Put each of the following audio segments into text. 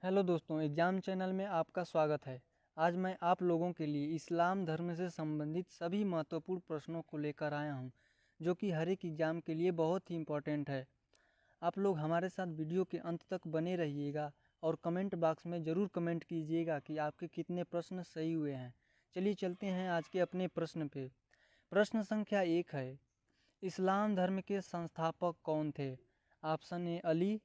Hello दोस्तों, exam channel में आपका स्वागत है। आज मैं आप लोगों के लिए इस्लाम धर्म से संबंधित सभी महत्वपूर्ण प्रश्नों को लेकर आया हूं, जो कि हर एक एग्ज़ाम के लिए बहुत ही इम्पोर्टेंट है। आप लोग हमारे साथ वीडियो के अंत तक बने रहिएगा और कमेंट बॉक्स में ज़रूर कमेंट कीजिएगा कि आपके कितने प्रश्न सही हुए हैं। चलिए चलते हैं आज के अपने प्रश्न पे। प्रश्न संख्या 1 है, इस्लाम धर्म के संस्थापक कौन थे? Option A Ali,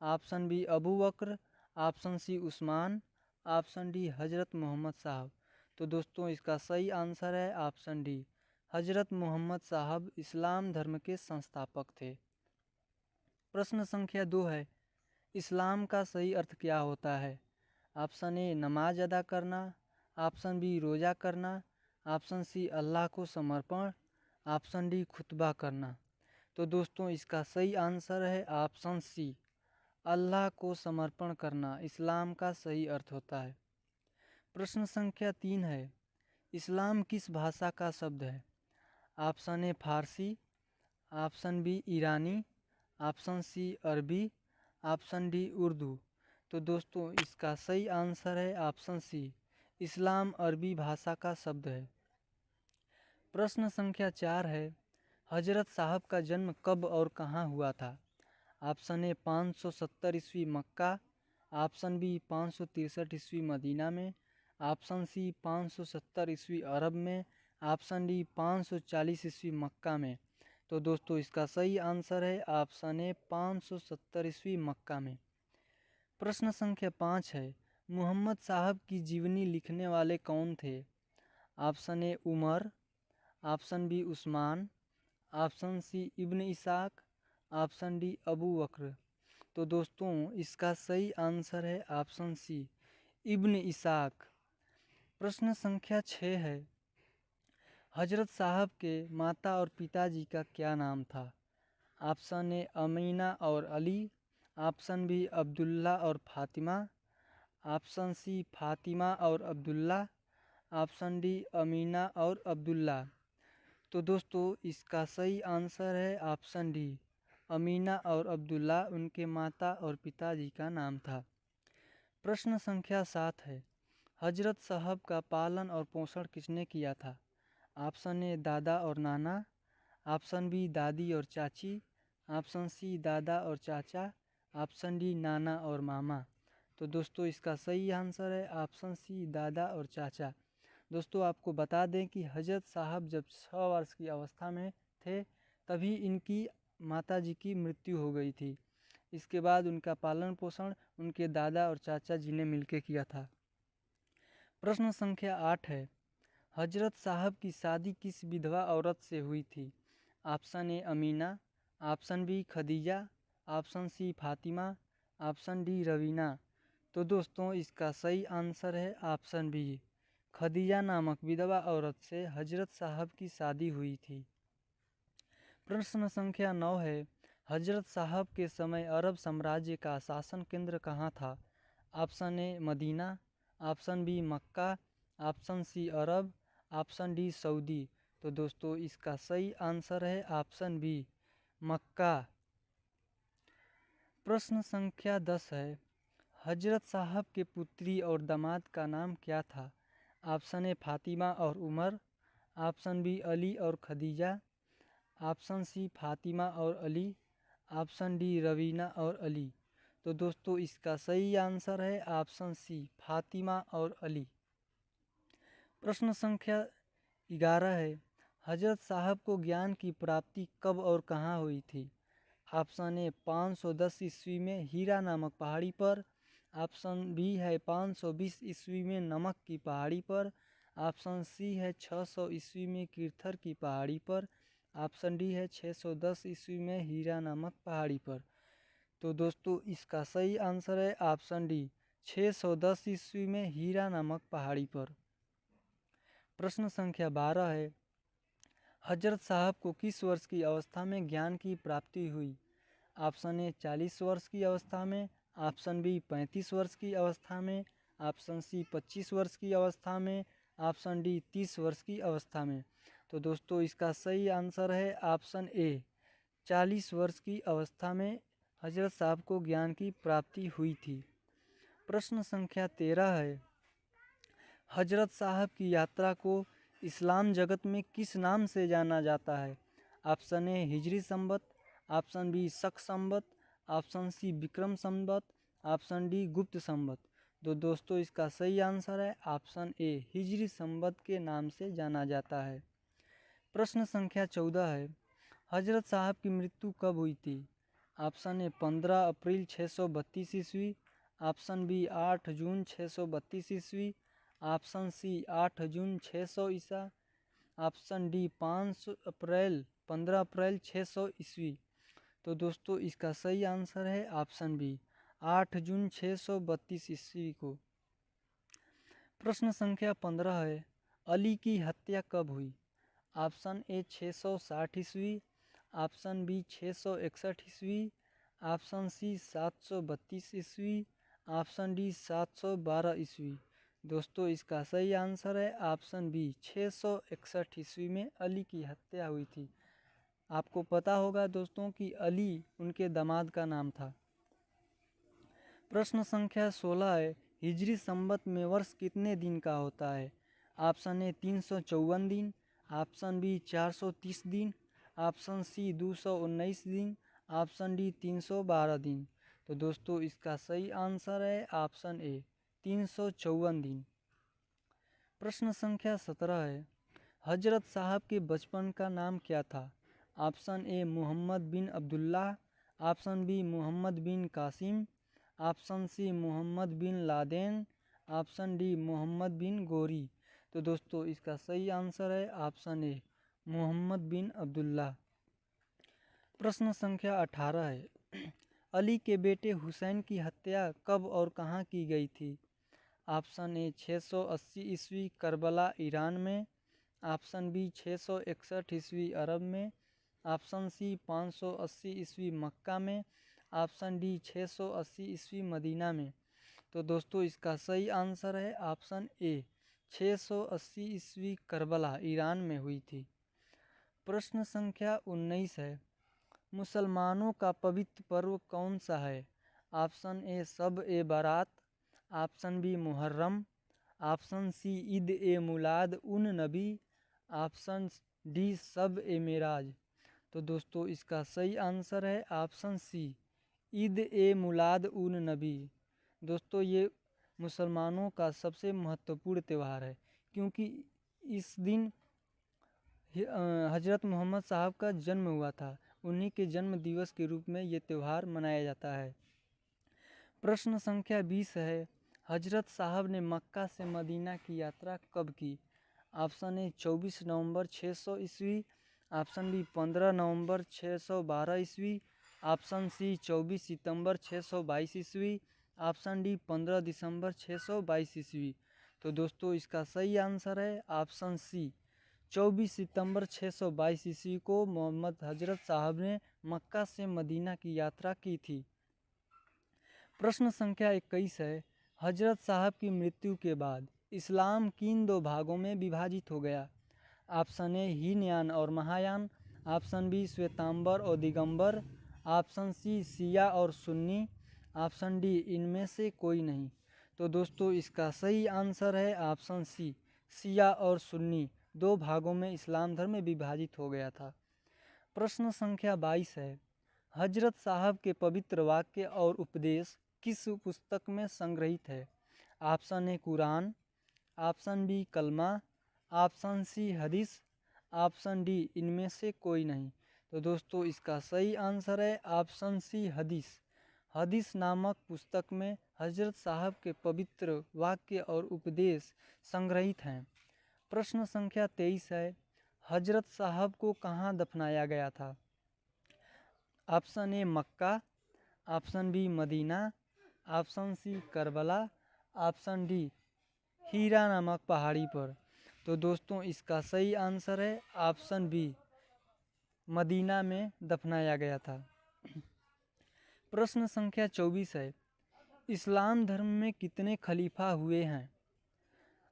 option B Abu Bakr, option C Usman, option D Hazrat Mohammad साहब। तो दोस्तों इसका सही आंसर है ऑप्शन डी, हज़रत मोहम्मद साहब इस्लाम धर्म के संस्थापक थे। प्रश्न संख्या 2 है, इस्लाम का सही अर्थ क्या होता है? ऑप्शन ए नमाज अदा करना, ऑप्शन बी रोज़ा करना, ऑप्शन सी अल्लाह को समर्पण, ऑप्शन डी खुतबा करना। तो दोस्तों इसका सही आंसर है ऑप्शन सी, अल्लाह को समर्पण करना इस्लाम का सही अर्थ होता है। प्रश्न संख्या 3 है, इस्लाम किस भाषा का शब्द है? Option A Farsi, option B Irani, option C Arabi, option D Urdu. तो दोस्तों इसका सही आंसर है ऑप्शन सी, इस्लाम अरबी भाषा का शब्द है। प्रश्न संख्या 4 है, हजरत साहब का जन्म कब और कहाँ हुआ था? ऑप्शन ए 570 ईस्वी मक्का, ऑप्शन बी 563 ईस्वी मदीना में, ऑप्शन सी 570 ईस्वी अरब में, ऑप्शन डी 540 ईस्वी मक्का में। तो दोस्तों इसका सही आंसर है ऑप्शन ए 570 ईस्वी मक्का में। प्रश्न संख्या 5 है, मोहम्मद साहब की जीवनी लिखने वाले कौन थे? Option A Umar, option B Usman, option C Ibn Ishaq, option D Abu Bakr. तो दोस्तों इसका सही आंसर है ऑप्शन सी, इब्न इसाक। प्रश्न संख्या 6 है, हजरत साहब के माता और पिताजी का क्या नाम था? ऑप्शन ए अमीना और अली, ऑप्शन बी अब्दुल्ला और फातिमा, ऑप्शन सी फातिमा और अब्दुल्ला, ऑप्शन डी अमीना और अब्दुल्ला। तो दोस्तों इसका सही आंसर है ऑप्शन डी, अमीना और अब्दुल्ला उनके माता और पिताजी का नाम था। प्रश्न संख्या 7 है, हजरत साहब का पालन और पोषण किसने किया था? ऑप्शन ए दादा और नाना, ऑप्शन बी दादी और चाची, ऑप्शन सी दादा और चाचा, ऑप्शन डी नाना और मामा। तो दोस्तों इसका सही आंसर है ऑप्शन सी, दादा और चाचा। दोस्तों आपको बता दें कि हजरत साहब जब 6 वर्ष की अवस्था में थे तभी इनकी माताजी की मृत्यु हो गई थी। इसके बाद उनका पालन पोषण उनके दादा और चाचा जी ने मिलकर किया था। प्रश्न संख्या 8 है, हजरत साहब की शादी किस विधवा औरत से हुई थी? Option A Amina, option B Khadija, option C Fatima, option D Raveena. तो दोस्तों इसका सही आंसर है ऑप्शन बी, खदीजा नामक विधवा औरत से हजरत साहब की शादी हुई थी। प्रश्न संख्या 9 है, हजरत साहब के समय अरब साम्राज्य का शासन केंद्र कहाँ था? Option A Medina, option B Mecca, option C Arab, option D Saudi. तो दोस्तों इसका सही आंसर है ऑप्शन बी, मक्का। प्रश्न संख्या 10 है, हजरत साहब के पुत्री और दामाद का नाम क्या था? ऑप्शन ए फातिमा और उमर, ऑप्शन बी अली और खदीजा, ऑप्शन सी फातिमा और अली, ऑप्शन डी रवीना और अली। तो दोस्तों इसका सही आंसर है ऑप्शन सी, फातिमा और अली। प्रश्न संख्या 11 है, हजरत साहब को ज्ञान की प्राप्ति कब और कहाँ हुई थी? ऑप्शन ए 510 ईस्वी में हीरा नामक पहाड़ी पर, ऑप्शन बी है 520 ईस्वी में नमक की पहाड़ी पर, ऑप्शन सी है 600 ईस्वी में कीर्थर की पहाड़ी पर, ऑप्शन डी है 610 ईस्वी में हीरा नामक पहाड़ी पर। तो दोस्तों इसका सही आंसर है ऑप्शन डी, 610 ईस्वी में हीरा नामक पहाड़ी पर। प्रश्न संख्या 12 है, हजरत साहब को किस वर्ष की अवस्था में ज्ञान की प्राप्ति हुई? ऑप्शन ए 40 वर्ष की अवस्था में, ऑप्शन बी 35 वर्ष की अवस्था में, ऑप्शन सी 25 वर्ष की अवस्था में, ऑप्शन डी 30 वर्ष की अवस्था में। तो दोस्तों इसका सही आंसर है ऑप्शन ए, 40 वर्ष की अवस्था में हजरत साहब को ज्ञान की प्राप्ति हुई थी। प्रश्न संख्या 13 है, हजरत साहब की यात्रा को इस्लाम जगत में किस नाम से जाना जाता है? Option A Hijri Samvat, option B Shaka Samvat, option C Vikram Samvat, option D Gupta Samvat. तो दोस्तों इसका सही आंसर है ऑप्शन ए हिजरी संवत के नाम से जाना जाता है। प्रश्न संख्या 14 है, हजरत साहब की मृत्यु कब हुई थी? ऑप्शन ए 15 अप्रैल 632 ईस्वी, ऑप्शन बी 8 जून 632 ईस्वी, ऑप्शन सी 8 जून 600 ईसा, ऑप्शन डी 15 अप्रैल 600 ईस्वी। तो दोस्तों इसका सही आंसर है ऑप्शन बी 8 जून 632 ईस्वी को। प्रश्न संख्या 15 है, अली की हत्या कब हुई? ऑप्शन ए 660 ईस्वी, ऑप्शन बी 661 ईस्वी, ऑप्शन सी 732 ईस्वी, ऑप्शन डी 712 ईस्वी। दोस्तों इसका सही आंसर है ऑप्शन बी 661 ईस्वी में अली की हत्या हुई थी। आपको पता होगा दोस्तों कि अली उनके दामाद का नाम था। प्रश्न संख्या 16 है, हिजरी संवत में वर्ष कितने दिन का होता है? ऑप्शन ए 354 दिन, ऑप्शन बी 430 दिन, ऑप्शन सी 219 दिन, ऑप्शन डी 312 दिन। तो दोस्तों इसका सही आंसर है ऑप्शन ए 354 दिन। प्रश्न संख्या 17 है, हजरत साहब के बचपन का नाम क्या था? Option A Muhammad bin Abdullah, option B Muhammad bin Qasim, option C Muhammad bin Laden, option D Muhammad bin Ghori. तो दोस्तों इसका सही आंसर है option A Muhammad bin Abdullah. प्रश्न संख्या 18 है, अली के बेटे हुसैन की हत्या कब और कहाँ की गई थी? ऑप्शन ए 680 ईस्वी करबला ईरान में, ऑप्शन बी 661 ईस्वी अरब में, ऑप्शन सी 580 ईस्वी मक्का में, ऑप्शन डी 680 ईस्वी मदीना में। तो दोस्तों इसका सही आंसर है ऑप्शन ए 680 ईस्वी करबला ईरान में हुई थी। प्रश्न संख्या 19 है, मुसलमानों का पवित्र पर्व कौन सा है? ऑप्शन ए Shab e Barat, option B Muharram, option C Eid e Milad un Nabi, option D सब ए मेराज। तो दोस्तों इसका सही आंसर है ऑप्शन सी ईद ए मुलाद उन नबी। दोस्तों ये मुसलमानों का सबसे महत्वपूर्ण त्यौहार है क्योंकि इस दिन हजरत मोहम्मद साहब का जन्म हुआ था। उन्हीं के जन्म दिवस के रूप में ये त्यौहार मनाया जाता है। प्रश्न संख्या 20 है, हजरत साहब ने मक्का से मदीना की यात्रा कब की? ऑप्शन ए 24 नवंबर 600 ईस्वी, ऑप्शन बी 15 नवंबर 612 ईस्वी, ऑप्शन सी 24 सितंबर 622 ईस्वी, ऑप्शन डी 15 दिसंबर 622 ईस्वी। तो दोस्तों इसका सही आंसर है ऑप्शन सी 24 सितंबर 622 ईस्वी को मोहम्मद हजरत साहब ने मक्का से मदीना की यात्रा की थी। प्रश्न संख्या 21 है, हजरत साहब की मृत्यु के बाद इस्लाम किन दो भागों में विभाजित हो गया? ऑप्शन ए हीनयान और महायान, ऑप्शन बी श्वेतांबर और दिगंबर, ऑप्शन सी शिया और सुन्नी, ऑप्शन डी इनमें से कोई नहीं। तो दोस्तों इसका सही आंसर है ऑप्शन सी शिया और सुन्नी दो भागों में इस्लाम धर्म विभाजित हो गया था। प्रश्न संख्या 22 है, हजरत साहब के पवित्र वाक्य और उपदेश किस पुस्तक में संग्रहित है? Option A Quran, option B कलमा, ऑप्शन सी हदीस, ऑप्शन डी इनमें से कोई नहीं। तो दोस्तों इसका सही आंसर है ऑप्शन सी हदीस। हदीस नामक पुस्तक में हजरत साहब के पवित्र वाक्य और उपदेश संग्रहित हैं। प्रश्न संख्या 23 है, हजरत साहब को कहाँ दफनाया गया था? Option A Mecca, option B Medina, option C Karbala, option D Hira नामक पहाड़ी पर। तो दोस्तों इसका सही आंसर है ऑप्शन बी मदीना में दफनाया गया था। प्रश्न संख्या 24 है, इस्लाम धर्म में कितने खलीफा हुए हैं?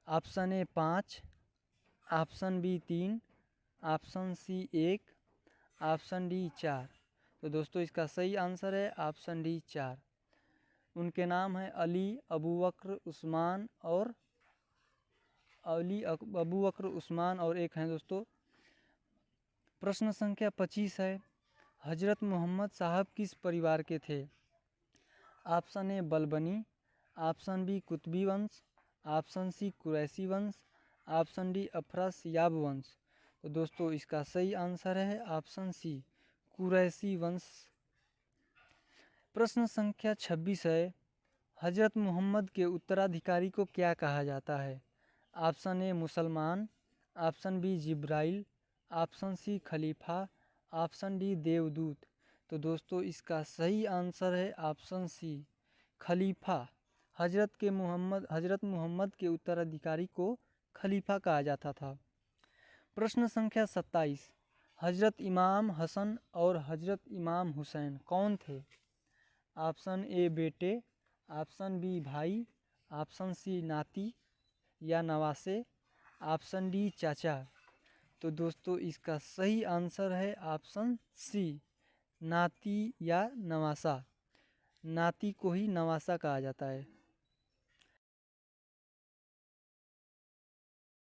Option A 5, option B 3, option C 1, option D 4। तो दोस्तों इसका सही आंसर है ऑप्शन डी 4। उनके नाम हैं अली, अबू बकर, उस्मान और एक हैं दोस्तों। प्रश्न संख्या 25 है, हजरत मोहम्मद साहब किस परिवार के थे? ऑप्शन ए बलबनी, ऑप्शन बी कुतबी वंश, ऑप्शन सी कुरैशी वंश, ऑप्शन डी अफरासियाब वंश। तो दोस्तों इसका सही आंसर है ऑप्शन सी कुरैशी वंश। प्रश्न संख्या 26 है, हजरत मोहम्मद के उत्तराधिकारी को क्या कहा जाता है? ऑप्शन ए मुसलमान, ऑप्शन बी जिब्राइल, ऑप्शन सी खलीफा, ऑप्शन डी देवदूत। तो दोस्तों इसका सही आंसर है ऑप्शन सी खलीफा। हजरत मोहम्मद के उत्तराधिकारी को खलीफा कहा जाता था। प्रश्न संख्या 27, हजरत इमाम हसन और हजरत इमाम हुसैन कौन थे? ऑप्शन ए बेटे, ऑप्शन बी भाई, ऑप्शन सी नाती या नवासे, ऑप्शन डी चाचा। तो दोस्तों इसका सही आंसर है ऑप्शन सी नाती या नवासा। नाती को ही नवासा कहा जाता है।